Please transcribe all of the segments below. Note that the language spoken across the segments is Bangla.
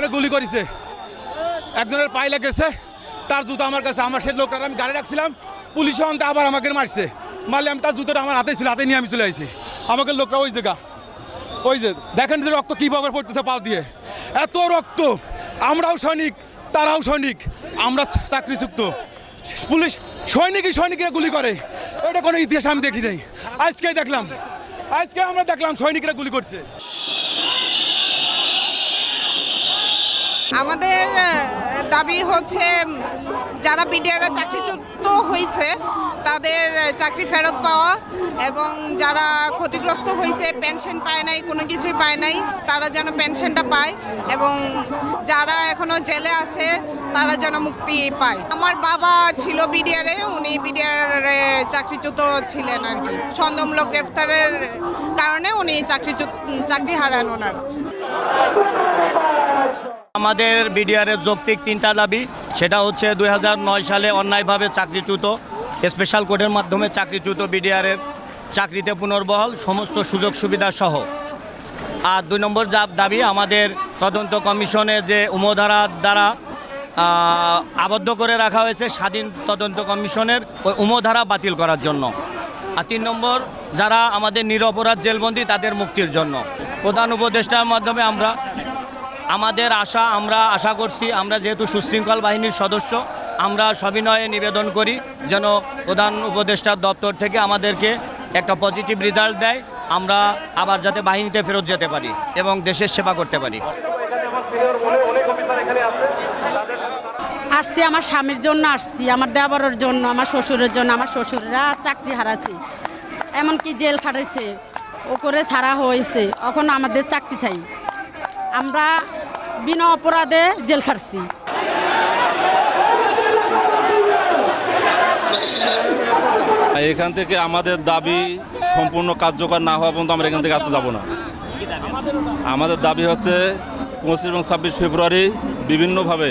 এখানে গুলি করেছে, একজনের পায়ে লেগেছে, তার জুতো আমার কাছে। আমার সেই লোকটা আমি গাড়ি রাখছিলাম, পুলিশে অন্তে আবার আমাকে মারছে, মারলে আমি তার জুতোটা আমার হাতে ছিল, হাতে নিয়ে আমি চলে আসি। আমাকে লোকটা ওই জায়গা, ওই যে দেখেন যে রক্ত কীভাবে পড়তেছে পা দিয়ে, এত রক্ত। আমরাও সৈনিক, তারাও সৈনিক, আমরা চাকরিযুক্ত। পুলিশ সৈনিকরা গুলি করে, এটা কোনো ইতিহাস আমি দেখি নাই। আজকে দেখলাম, আজকে আমরা দেখলাম সৈনিকরা গুলি করছে। আমাদের দাবি হচ্ছে যারা বিডিআরে চাকরিচ্যুত হয়েছে তাদের চাকরি ফেরত পাওয়া, এবং যারা ক্ষতিগ্রস্ত হয়েছে পেনশন পায় নাই, কোনো কিছুই পায় নাই, তারা যেন পেনশনটা পায়, এবং যারা এখনো জেলে আছে তারা যেন মুক্তি পায়। আমার বাবা ছিল বিডিআরে, উনি বিডিআরে চাকরিচ্যুত ছিলেন আর কি। সন্দেহমূলক গ্রেফতারের কারণে উনি চাকরি হারান ওনার। আমাদের বিডিআরের যৌক্তিক 3টা দাবি, সেটা হচ্ছে 2009 সালে অন্যায়ভাবে চাকরিচ্যুত, স্পেশাল কোর্টের মাধ্যমে চাকরিচ্যুত বিডিআরের চাকরিতে পুনর্বহাল, সমস্ত সুযোগ সুবিধা সহ। আর 2 নম্বর দাবি আমাদের তদন্ত কমিশনে যে উমধারা দ্বারা আবদ্ধ করে রাখা হয়েছে স্বাধীন তদন্ত কমিশনের, ওই উমধারা বাতিল করার জন্য। আর 3 নম্বর যারা আমাদের নিরপরাধ জেলবন্দী তাদের মুক্তির জন্য। প্রধান উপদেষ্টার মাধ্যমে আমরা আশা করছি, আমরা যেহেতু সুশৃঙ্খল বাহিনীর সদস্য, আমরা সবিনয়ে নিবেদন করি যেন প্রধান উপদেষ্টার দপ্তর থেকে আমাদেরকে একটা পজিটিভ রেজাল্ট দেয়, আমরা আবার যাতে বাহিনীতে ফেরত যেতে পারি এবং দেশের সেবা করতে পারি। আসছি আমার স্বামীর জন্য, আসছি আমার দেবরের জন্য, আমার শ্বশুরের জন্য। আমার শ্বশুররা চাকরি হারাচ্ছে, এমনকি জেল খাটাইছে, ও করে ছাড়া হয়েছে, এখন আমাদের চাকরি চাই। আমরা বিনা অপরাধে জেল খাটছি। এখান থেকে আমাদের দাবি সম্পূর্ণ কার্যকর না হওয়া পর্যন্ত আমরা এখান থেকে আসতে যাব না। আমাদের দাবি হচ্ছে 25 এবং 26 ফেব্রুয়ারি বিভিন্নভাবে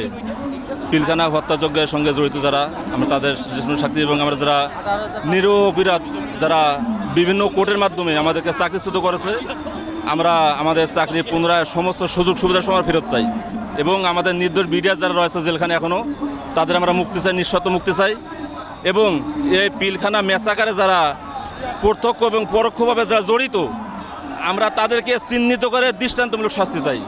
পিলখানা হত্যাযজ্ঞের সঙ্গে জড়িত যারা, আমরা তাদের সাক্ষী, এবং আমরা যারা নিরপরাধ, যারা বিভিন্ন কোর্টের মাধ্যমে আমাদেরকে চাকরিচ্যুত করেছে, আমরা আমাদের চাকরি পুনরায় সমস্ত সুযোগ সুবিধার সময় ফেরত চাই। এবং আমাদের নির্দোষ বিডিআর যারা রয়েছে জেলখানে এখনও, তাদের আমরা মুক্তি চাই, নিঃশর্ত মুক্তি চাই। এবং এই পিলখানা ম্যাসাকারে যারা প্রত্যক্ষ এবং পরোক্ষভাবে যারা জড়িত, আমরা তাদেরকে চিহ্নিত করে দৃষ্টান্তমূলক শাস্তি চাই।